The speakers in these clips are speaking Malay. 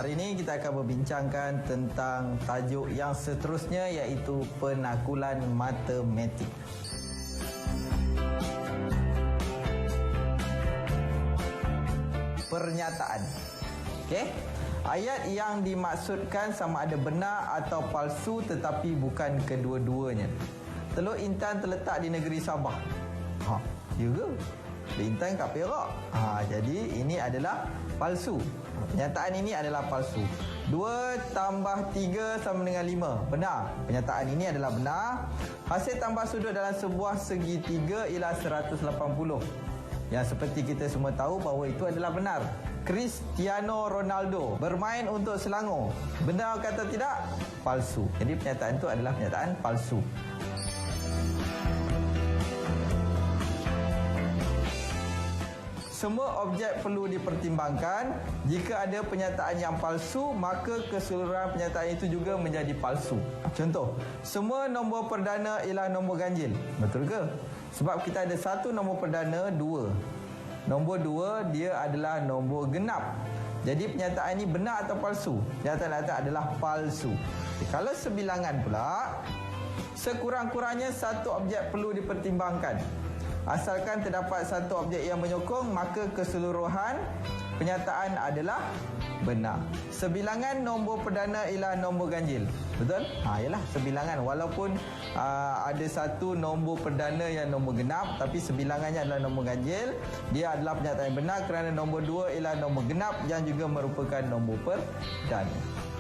Hari ini kita akan berbincangkan tentang tajuk yang seterusnya, iaitu penakulan matematik. Pernyataan. Okey. Ayat yang dimaksudkan sama ada benar atau palsu, tetapi bukan kedua-duanya. Teluk Intan terletak di negeri Sabah. Ya ke? Teluk Intan kat Perak. Jadi ini adalah palsu. Pernyataan ini adalah palsu. 2 tambah 3 sama dengan 5. Benar. Pernyataan ini adalah benar. Hasil tambah sudut dalam sebuah segitiga ialah 180. Yang seperti kita semua tahu bahawa itu adalah benar. Cristiano Ronaldo bermain untuk Selangor. Benar kata tidak? Palsu. Jadi pernyataan itu adalah pernyataan palsu. Semua objek perlu dipertimbangkan. Jika ada pernyataan yang palsu, maka keseluruhan pernyataan itu juga menjadi palsu. Contoh, semua nombor perdana ialah nombor ganjil. Betul ke? Sebab kita ada satu nombor perdana, 2. Nombor 2 dia adalah nombor genap. Jadi pernyataan ini benar atau palsu? Pernyataan adalah palsu. Kalau sebilangan pula, sekurang-kurangnya satu objek perlu dipertimbangkan. Asalkan terdapat satu objek yang menyokong, maka keseluruhan pernyataan adalah benar. Sebilangan nombor perdana ialah nombor ganjil. Betul? Ialah sebilangan. Walaupun ada satu nombor perdana yang nombor genap, tapi sebilangannya adalah nombor ganjil. Dia adalah pernyataan yang benar kerana nombor 2 ialah nombor genap yang juga merupakan nombor perdana.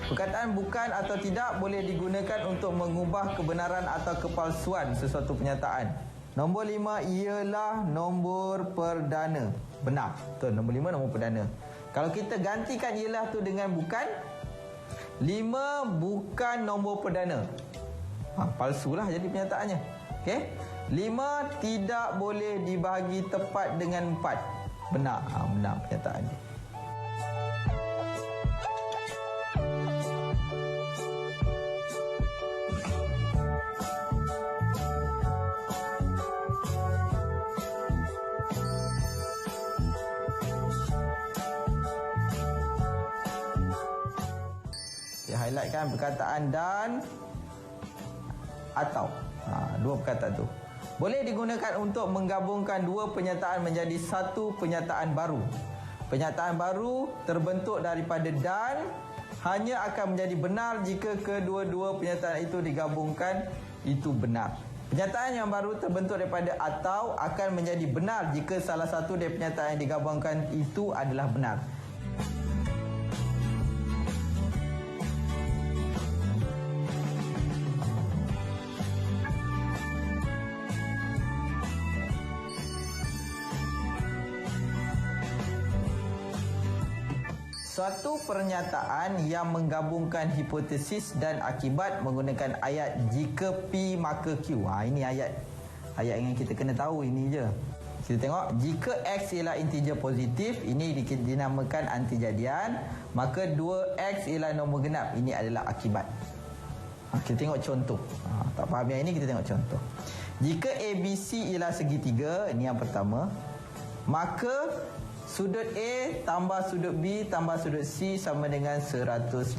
Perkataan bukan atau tidak boleh digunakan untuk mengubah kebenaran atau kepalsuan sesuatu pernyataan. Nombor 5 ialah nombor perdana. Benar. Betul, nombor 5 nombor perdana. Kalau kita gantikan ialah tu dengan bukan, 5 bukan nombor perdana. Palsulah jadi pernyataannya. Okey? 5 tidak boleh dibahagi tepat dengan 4. Benar. Benar pernyataannya. Highlightkan perkataan dan atau. Dua perkataan tu boleh digunakan untuk menggabungkan dua pernyataan menjadi satu pernyataan baru. Pernyataan baru terbentuk daripada dan hanya akan menjadi benar jika kedua-dua pernyataan itu digabungkan itu benar. Pernyataan yang baru terbentuk daripada atau akan menjadi benar jika salah satu dari pernyataan yang digabungkan itu adalah benar. Suatu pernyataan yang menggabungkan hipotesis dan akibat menggunakan ayat jika P maka Q. Ini ayat yang kita kena tahu ini je. Kita tengok, jika X ialah integer positif, ini dinamakan antijadian, maka 2X ialah nombor genap, ini adalah akibat. Kita tengok contoh. Tak faham yang ini, kita tengok contoh. Jika ABC ialah segitiga, ini yang pertama, maka sudut A tambah sudut B tambah sudut C sama dengan 180.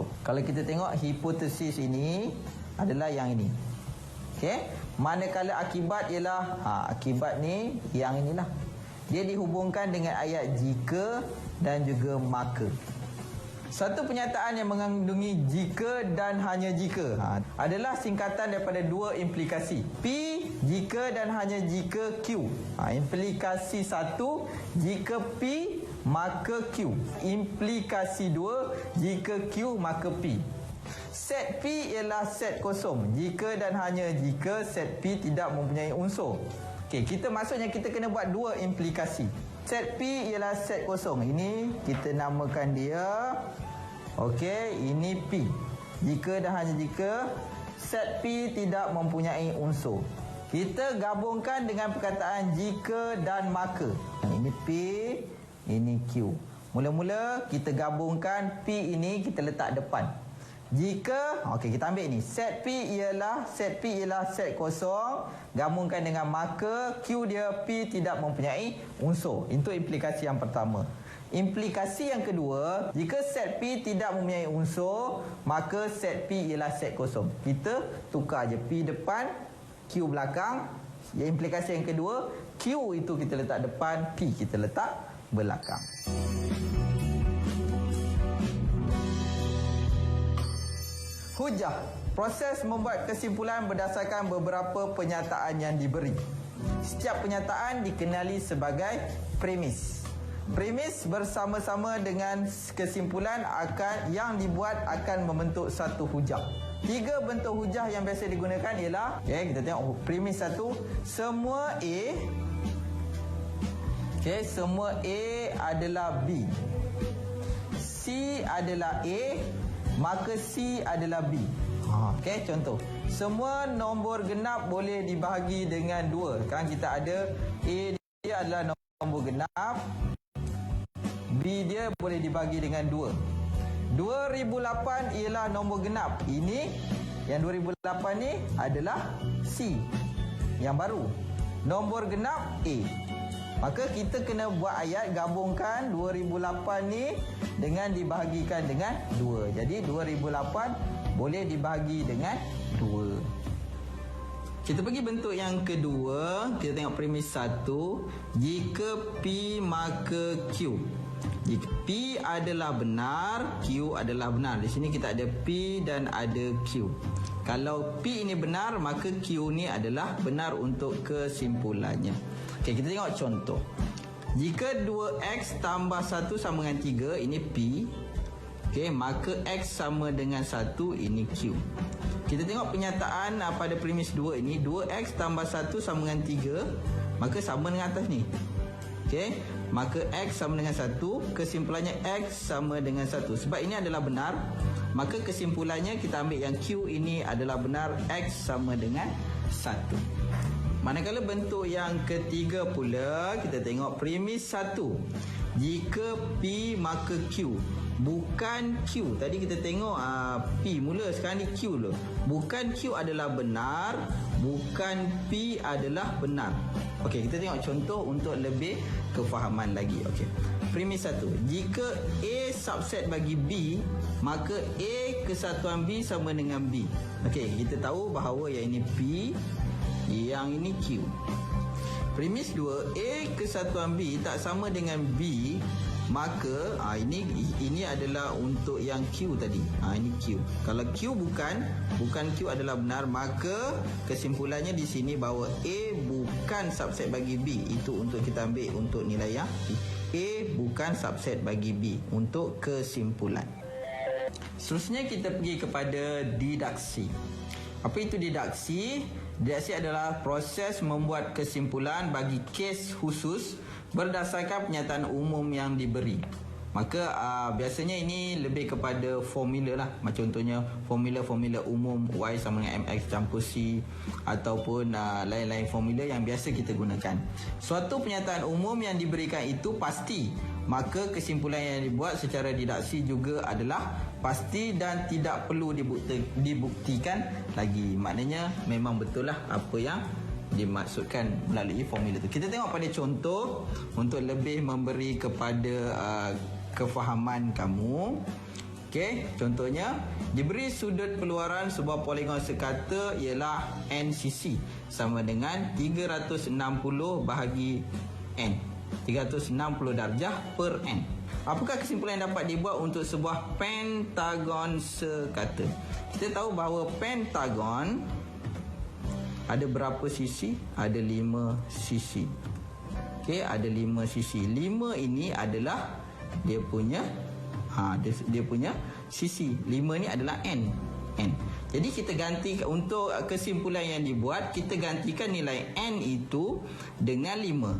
Kalau kita tengok hipotesis ini adalah yang ini. Okey. Manakala akibat ialah akibat ni yang inilah. Dia dihubungkan dengan ayat jika dan juga maka. Satu pernyataan yang mengandungi jika dan hanya jika adalah singkatan daripada dua implikasi. P, jika dan hanya jika Q. Implikasi 1, jika P maka Q. Implikasi 2, jika Q maka P. Set P ialah set kosong. Jika dan hanya jika set P tidak mempunyai unsur. Okey, maksudnya kita kena buat dua implikasi. Set P ialah set kosong. Ini kita namakan dia. Okey, ini P. Jika dan hanya jika set P tidak mempunyai unsur. Kita gabungkan dengan perkataan jika dan maka. Ini P, ini Q. Mula-mula kita gabungkan P ini kita letak depan. Jika, okey, kita ambil ni. Set P ialah set kosong, gabungkan dengan maka Q dia P tidak mempunyai unsur. Itu implikasi yang pertama. Implikasi yang kedua, jika set P tidak mempunyai unsur, maka set P ialah set kosong. Kita tukar je P depan, Q belakang. Implikasi yang kedua, Q itu kita letak depan, P kita letak belakang. Hujah. Proses membuat kesimpulan berdasarkan beberapa pernyataan yang diberi. Setiap pernyataan dikenali sebagai premis. Premis bersama-sama dengan kesimpulan yang dibuat akan membentuk satu hujah. 3 bentuk hujah yang biasa digunakan ialah, kita tengok premis 1, semua A, semua A adalah B. C adalah A, maka C adalah B. Contoh, semua nombor genap boleh dibahagi dengan 2. Sekarang kita ada A dia adalah nombor genap, B dia boleh dibagi dengan 2. 2008 ialah nombor genap. Ini yang 2008 ni adalah C yang baru. Nombor genap A. Maka kita kena buat ayat gabungkan 2008 ni dengan dibahagikan dengan 2. Jadi 2008 boleh dibahagi dengan 2. Kita pergi bentuk yang kedua. Kita tengok premis 1. Jika P maka Q. Jika P adalah benar, Q adalah benar. Di sini kita ada P dan ada Q. Kalau P ini benar, maka Q ni adalah benar untuk kesimpulannya. Okey, kita tengok contoh. Jika 2X tambah 1 sama dengan 3, ini P. Okey, maka X sama dengan 1, ini Q. Kita tengok pernyataan pada premis 2 ini. 2X tambah 1 sama dengan 3, maka sama dengan atas ni. Okey, maka X sama dengan 1, kesimpulannya X sama dengan 1. Sebab ini adalah benar, maka kesimpulannya kita ambil yang Q ini adalah benar, X sama dengan 1. Manakala bentuk yang ketiga pula, kita tengok premis 1. Jika P maka Q. Bukan Q. Tadi kita tengok P mula, sekarang ni Q dulu. Bukan Q adalah benar, bukan P adalah benar. Okey, kita tengok contoh untuk lebih kefahaman lagi. Okey. Premis 1. Jika A subset bagi B, maka A kesatuan B sama dengan B. Okey, kita tahu bahawa yang ini P, yang ini Q. Premis 2, A kesatuan B tak sama dengan B, maka ini adalah untuk yang Q tadi. Ini Q. Kalau Q bukan Q adalah benar, maka kesimpulannya di sini bahawa A bukan subset bagi B. Itu untuk kita ambil untuk nilai yang A bukan subset bagi B untuk kesimpulan. Seterusnya kita pergi kepada didaksi. Apa itu didaksi? Didaksi adalah proses membuat kesimpulan bagi kes khusus berdasarkan pernyataan umum yang diberi. Maka biasanya ini lebih kepada formula lah. Macam contohnya formula umum Y sama dengan MX campur C, ataupun lain-lain formula yang biasa kita gunakan. Suatu pernyataan umum yang diberikan itu pasti, maka kesimpulan yang dibuat secara didaksi juga adalah pasti dan tidak perlu dibuktikan lagi. Maknanya memang betul lah apa yang dimaksudkan melalui formula itu. Kita tengok pada contoh untuk lebih memberi kepada kefahaman kamu. Okey, contohnya diberi sudut keluaran sebuah poligon sekata ialah NCC sama dengan 360 bahagi N. 360 darjah per N. Apakah kesimpulan yang dapat dibuat untuk sebuah pentagon sekata? Kita tahu bahawa pentagon ada berapa sisi? Ada 5 sisi. Okey, ada 5 sisi. 5 ini adalah dia punya sisi. 5 ni adalah N. Jadi kita ganti untuk kesimpulan yang dibuat, kita gantikan nilai N itu dengan 5.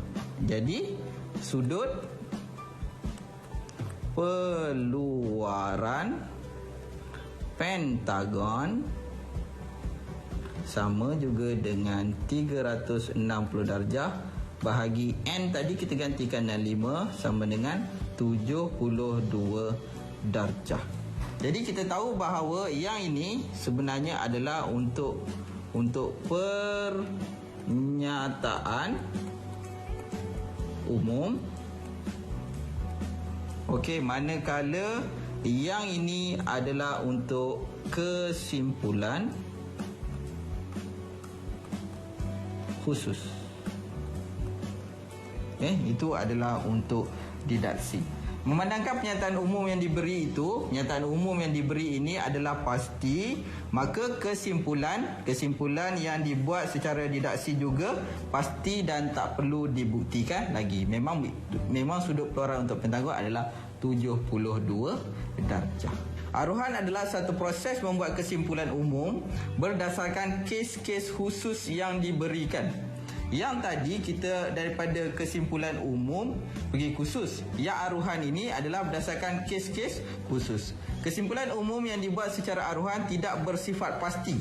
Jadi sudut keluaran pentagon sama juga dengan 360 darjah bahagi N tadi kita gantikan dengan 5 sama dengan 72 darjah. Jadi kita tahu bahawa yang ini sebenarnya adalah untuk pernyataan umum Okey, manakala yang ini adalah untuk kesimpulan khusus. Itu adalah untuk didaksi. Memandangkan pernyataan umum yang diberi ini adalah pasti, maka kesimpulan yang dibuat secara didaksi juga pasti dan tak perlu dibuktikan lagi. Memang sudut plural untuk pentangguh adalah 72 darjah. Aruhan adalah satu proses membuat kesimpulan umum berdasarkan kes-kes khusus yang diberikan. Yang tadi kita daripada kesimpulan umum pergi khusus. Yang aruhan ini adalah berdasarkan kes-kes khusus. Kesimpulan umum yang dibuat secara aruhan tidak bersifat pasti,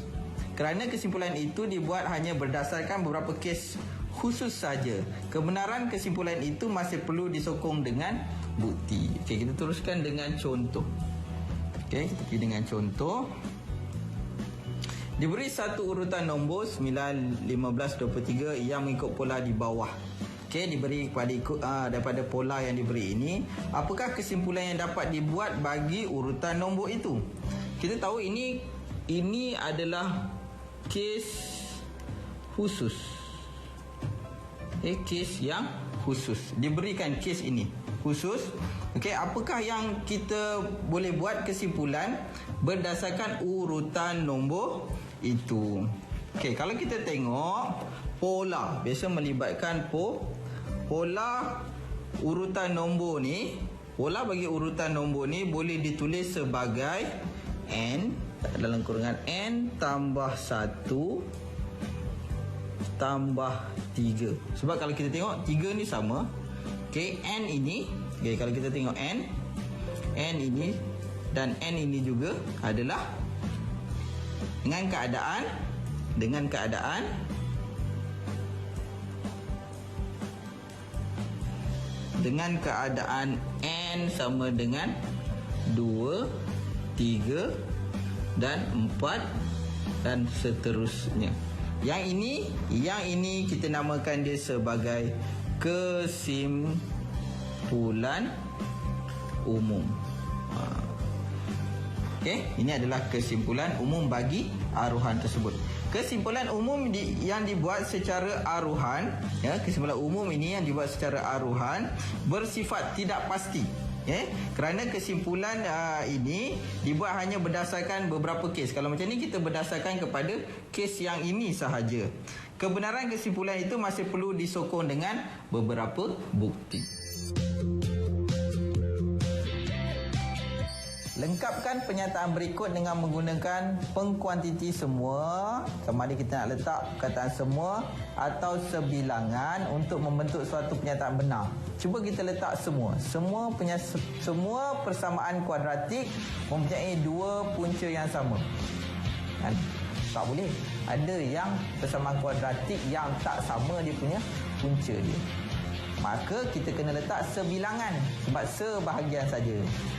kerana kesimpulan itu dibuat hanya berdasarkan beberapa kes khusus saja. Kebenaran kesimpulan itu masih perlu disokong dengan bukti. Okey, kita teruskan dengan contoh. Okey, kita pergi dengan contoh. Diberi satu urutan nombor 9, 15, 23 yang mengikut pola di bawah. Okey, diberi daripada pola yang diberi ini, apakah kesimpulan yang dapat dibuat bagi urutan nombor itu? Kita tahu ini adalah kes khusus. Kes yang khusus. Diberikan kes ini khusus. Okey, apakah yang kita boleh buat kesimpulan berdasarkan urutan nombor itu? Okey, kalau kita tengok pola, biasa melibatkan pola urutan nombor ni. Pola bagi urutan nombor ni boleh ditulis sebagai n dalam kurungan n tambah 1 tambah 3. Sebab kalau kita tengok 3 ni sama. Okey, n ini, kalau kita tengok n ini dan n ini juga adalah dengan keadaan n sama dengan 2, 3 dan 4 dan seterusnya. Yang ini kita namakan dia sebagai kesimpulan umum. Okey, ini adalah kesimpulan umum bagi aruhan tersebut. Kesimpulan umum yang dibuat secara aruhan, kesimpulan umum ini yang dibuat secara aruhan bersifat tidak pasti. Kerana kesimpulan ini dibuat hanya berdasarkan beberapa kes. Kalau macam ni kita berdasarkan kepada kes yang ini sahaja. Kebenaran kesimpulan itu masih perlu disokong dengan beberapa bukti. Lengkapkan pernyataan berikut dengan menggunakan pengkuantiti semua. Sama ada kita nak letak perkataan semua atau sebilangan untuk membentuk suatu pernyataan benar. Cuba kita letak semua. Semua persamaan kuadratik mempunyai dua punca yang sama. Tak boleh. Ada yang persamaan kuadratik yang tak sama dia punya punca dia. Maka kita kena letak sebilangan sebab sebahagian saja.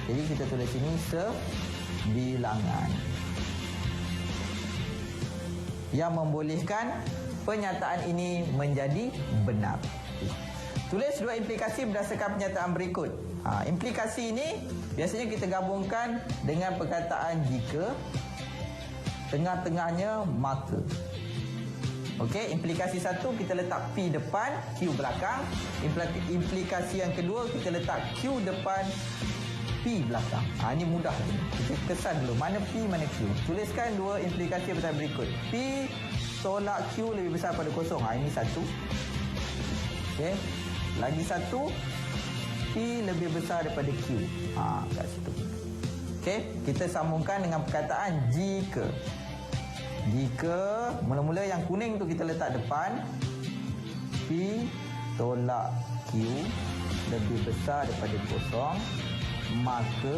Jadi kita tulis sini sebilangan yang membolehkan pernyataan ini menjadi benar. Tulis dua implikasi berdasarkan pernyataan berikut. Implikasi ini biasanya kita gabungkan dengan perkataan jika, tengah-tengahnya maka. Okey, implikasi satu kita letak P depan, Q belakang. Implikasi yang kedua kita letak Q depan, P belakang. Ini mudah. Kita kesan dulu mana P mana Q. Tuliskan dua implikasi perkataan berikut. P tolak Q lebih besar pada kosong. Ini satu. Okey. Lagi satu, P lebih besar daripada Q. Kat situ. Okey, kita sambungkan dengan perkataan jika. Jika mula-mula yang kuning tu kita letak depan, P tolak Q lebih besar daripada kosong, maka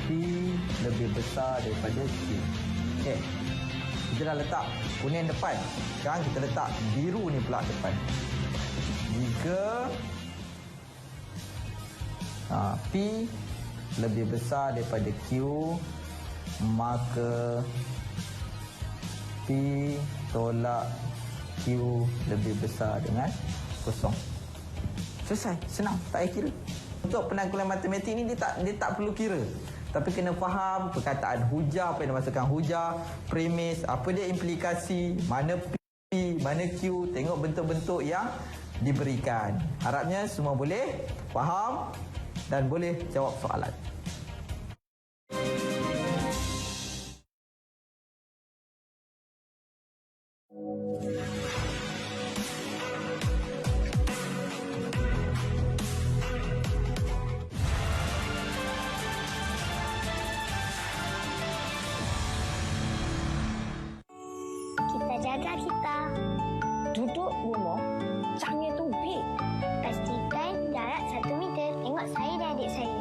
P lebih besar daripada Q. Okey. Kita dah letak kuning depan. Sekarang kita letak biru ni pula depan. Jika P lebih besar daripada Q, maka P tolak Q lebih besar dengan kosong. Selesai, senang, tak payah kira. Untuk penanggulan matematik ni dia tak perlu kira. Tapi kena faham perkataan hujah, apa yang dimaksudkan hujah, premis, apa dia implikasi, mana P, mana Q, tengok bentuk-bentuk yang diberikan. Harapnya semua boleh faham dan boleh jawab soalan. Kita jaga kita. Duduk rumah, jangan tumpik. Pastikan jarak 1 meter. Tengok saya dan adik saya.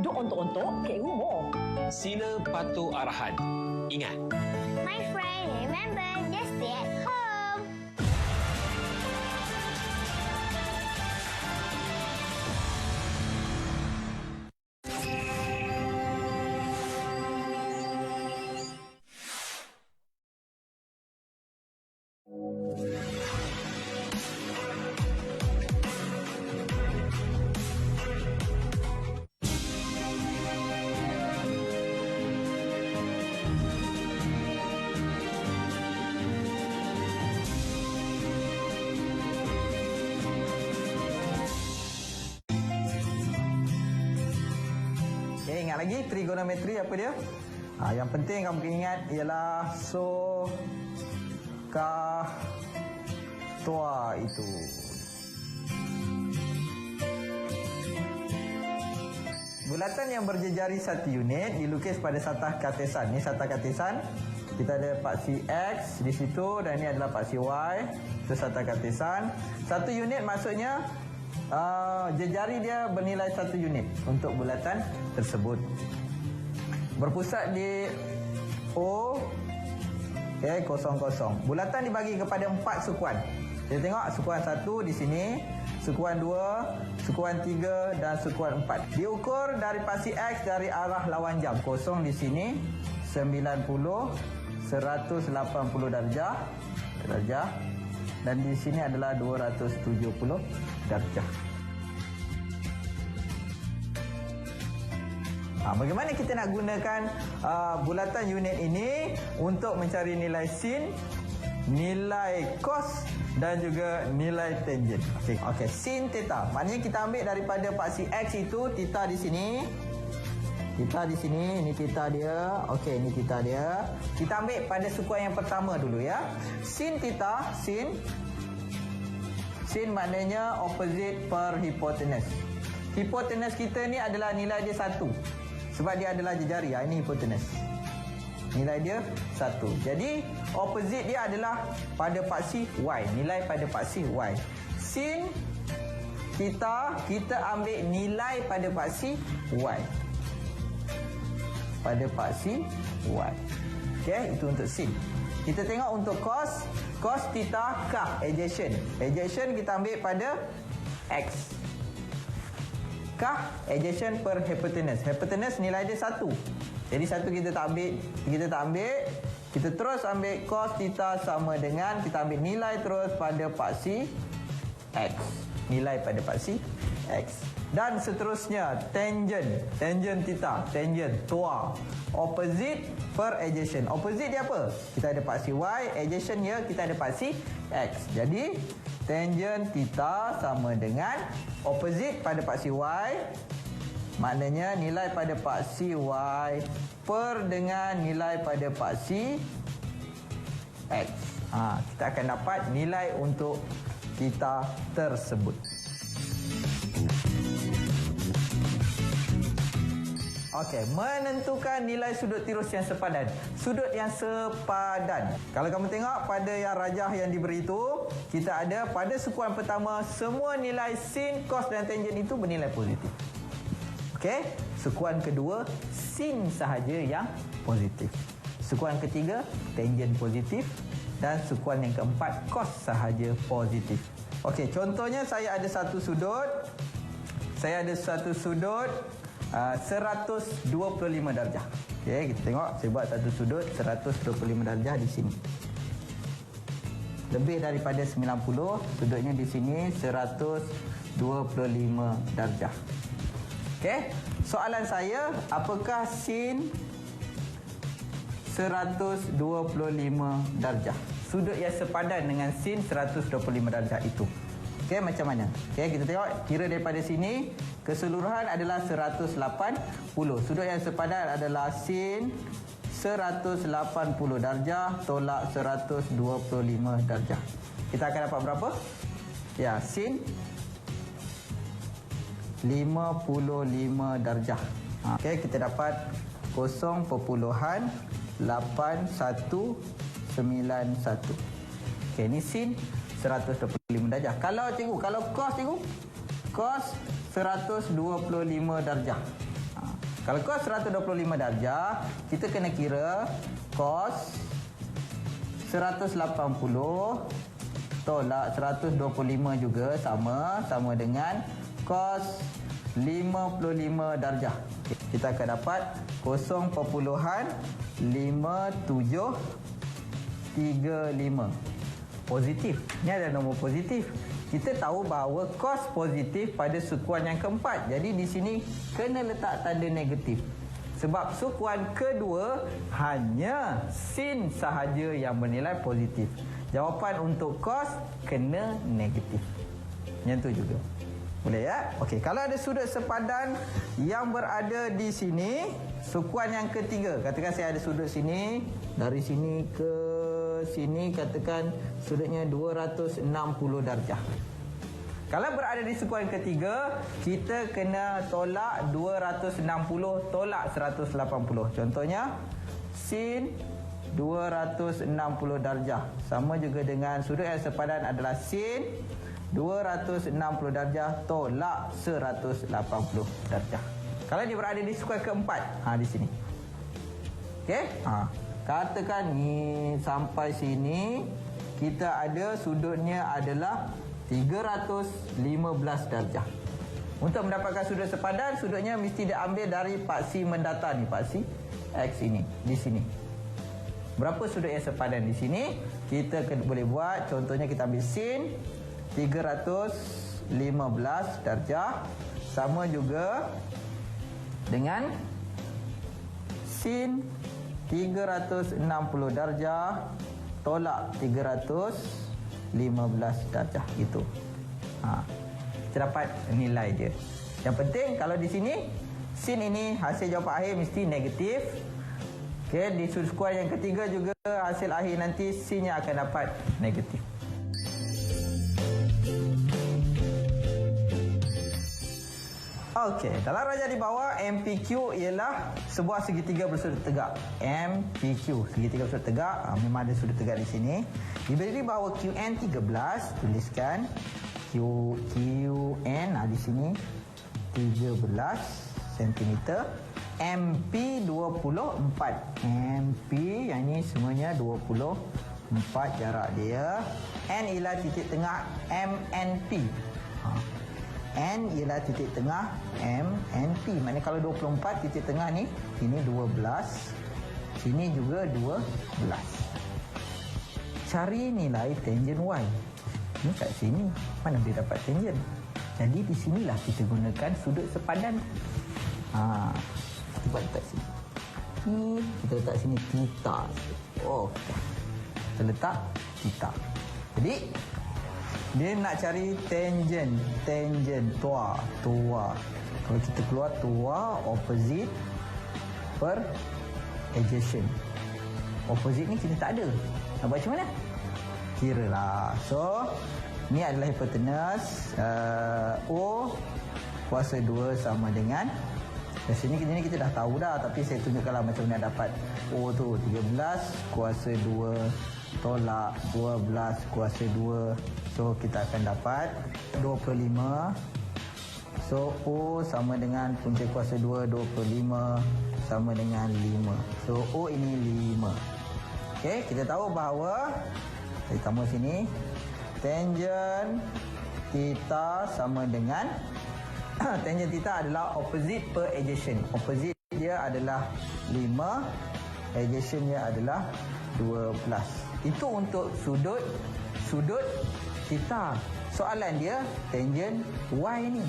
Duk ontok-ontok ke rumah. Sila patuh arahan. Ingat, My friend, remember, just stay at home. Ingat lagi trigonometri apa dia? Yang penting kamu kena ingat ialah so, ka, tua itu. Bulatan yang berjejari 1 unit dilukis pada satah kartesan. Ini satah kartesan. Kita ada paksi X di situ dan ini adalah paksi Y. Itu satah kartesan. 1 unit maksudnya jejari dia bernilai 1 unit untuk bulatan tersebut. Berpusat di O, okay, 00. Bulatan dibagi kepada 4 sukuan. Kita tengok sukuan 1 di sini, sukuan 2, sukuan 3 dan sukuan 4. Diukur dari paksi X dari arah lawan jam. 0 di sini, 90, 180 darjah. Dan di sini adalah 270 darjah. Bagaimana kita nak gunakan bulatan unit ini untuk mencari nilai sin, nilai cos dan juga nilai tangent. Okey, sin theta. Maknanya kita ambil daripada paksi X itu theta di sini. Theta di sini, ini theta dia. Okey, ini theta dia. Kita ambil pada sukuan yang pertama dulu ya. Sin theta, sin maknanya opposite per hypotenuse. Hypotenuse kita ni adalah nilai dia 1. Sebab dia adalah jejari. Ini hypotenuse. Nilai dia 1. Jadi opposite dia adalah pada paksi Y. Nilai pada paksi Y. Sin kita ambil nilai pada paksi Y. Pada paksi Y. Okey, itu untuk sin. Kita tengok untuk cos. Cos theta kah adjacent. Adjacent kita ambil pada X. Kah adjacent per hypotenuse. Hypotenuse nilai dia 1. Jadi 1 kita tak ambil. Kita terus ambil cos theta sama dengan kita ambil nilai terus pada paksi X. Nilai pada paksi X. Dan seterusnya tangent theta, tangent tua, opposite per adjacent. Opposite dia apa? Kita ada paksi Y, adjacent dia kita ada paksi X. Jadi tangent theta sama dengan opposite pada paksi Y, maknanya nilai pada paksi Y per dengan nilai pada paksi X. Kita akan dapat nilai untuk theta tersebut. Okey, menentukan nilai sudut tirus yang sepadan. Sudut yang sepadan. Kalau kamu tengok pada yang rajah yang diberi itu, kita ada pada sukuan pertama semua nilai sin, cos dan tangent itu bernilai positif. Okey, sukuan kedua sin sahaja yang positif. Sukuan ketiga tangent positif dan sukuan yang keempat cos sahaja positif. Okey, contohnya saya ada satu sudut. 125 darjah. Okey, kita tengok saya buat satu sudut 125 darjah di sini. Lebih daripada 90, sudutnya di sini 125 25 darjah. Okey, soalan saya, apakah sin 125 darjah? Sudut yang sepadan dengan sin 125 darjah itu. Okey, macam mana? Okey, kita tengok, kira daripada sini keseluruhan adalah 180. Sudut yang sepadan adalah sin 180 darjah tolak 125 darjah. Kita akan dapat berapa? Ya, sin 55 darjah. Okey, kita dapat 0.8191. Okey, ni sin 125 darjah. Kalau cikgu, kalau cos cikgu, cos 125 darjah. Kalau cos 125 darjah, kita kena kira cos 180 tolak 125 juga sama dengan cos 55 darjah. Kita akan dapat 0.5735. Positif. Ini adalah nombor positif. Kita tahu bahawa cos positif pada sukuan yang keempat. Jadi di sini kena letak tanda negatif. Sebab sukuan kedua hanya sin sahaja yang bernilai positif. Jawapan untuk cos kena negatif. Yang tu juga. Boleh ya? Okey, kalau ada sudut sepadan yang berada di sini, sukuan yang ketiga. Katakan saya ada sudut sini, dari sini ke sini, katakan sudutnya 260 darjah. Kalau berada di sukuan ketiga, kita kena tolak 260 tolak 180. Contohnya, sin 260 darjah. Sama juga dengan sudut yang sepadan adalah sin 260 darjah tolak 180 darjah. Kalau dia berada di sukuan keempat, di sini. Okey? Katakan ni sampai sini, kita ada sudutnya adalah 315 darjah. Untuk mendapatkan sudut sepadan, sudutnya mesti diambil dari paksi mendatar ni, paksi X ini, di sini. Berapa sudut yang sepadan di sini? Kita boleh buat, contohnya kita ambil sin 315 darjah sama juga dengan sin 360 darjah tolak 315 darjah gitu. Kita dapat nilai dia. Yang penting kalau di sini sin ini hasil jawapan akhir mesti negatif. Okey, di sukuan yang ketiga juga hasil akhir nanti sinnya akan dapat negatif. Okey, dalam rajah di bawah, MPQ ialah sebuah segitiga bersudut tegak. MPQ, segitiga bersudut tegak. Memang ada sudut tegak di sini. Diberi bahawa QN 13, tuliskan QN di sini 13 cm. MP 24. MP yang ini semuanya 24 jarak dia. N ialah titik tengah MNP. N ialah titik tengah MNP. Maknanya kalau 24 titik tengah ni, sini 12, sini juga 12. Cari nilai tangent Y. Ni kat sini, mana boleh dapat tangent? Jadi di sinilah kita gunakan sudut sepadan. Kita buat letak sini. Ni kita letak sini theta. Kita letak theta. Jadi dia nak cari tangent tua. Kalau kita keluar tua, opposite per adjacent. Opposite ni kita tak ada. Nak buat macam mana? Kira lah. So, ni adalah hipotenus. O kuasa 2 sama dengan, dari sini kita dah tahu dah, tapi saya tunjukkanlah macam mana dapat O tu. 13 kuasa 2 tolak 12 kuasa 2. So, kita akan dapat 25. So, O sama dengan punca kuasa 2, 25 sama dengan 5. So, O ini 5. Okey, kita tahu bahawa, saya tambah sini, tangent theta sama dengan, tangent theta adalah opposite per adjacent. Opposite dia adalah 5, adjacent dia adalah 12. Itu untuk sudut theta. soalan dia tangent Y ni.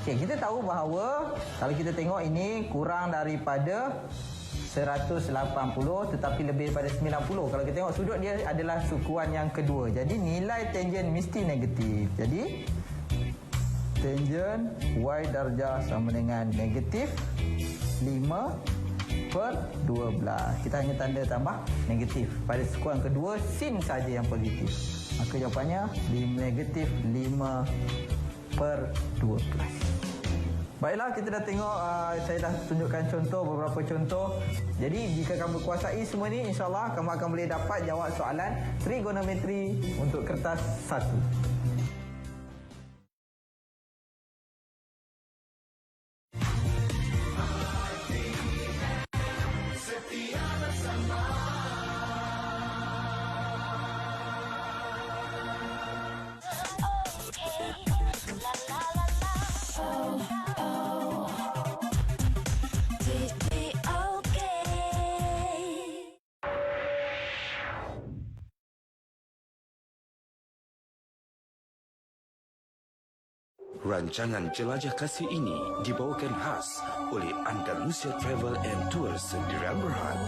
Okey, kita tahu bahawa kalau kita tengok ini kurang daripada 180 tetapi lebih daripada 90. Kalau kita tengok sudut dia adalah sukuan yang kedua. Jadi nilai tangent mesti negatif. Jadi tangent Y darjah sama dengan negatif 5/12. Kita hanya tanda tambah negatif. Pada sukuan kedua, sin saja yang positif. Maka jawapannya negatif 5/12. Baiklah, kita dah tengok, saya dah tunjukkan contoh, beberapa contoh. Jadi jika kamu kuasai semua ni, insyaAllah kamu akan boleh dapat jawab soalan trigonometri untuk kertas 1. Rancangan Jelajah Kasih ini dibawakan khas oleh Andalusia Travel and Tours di Berhad.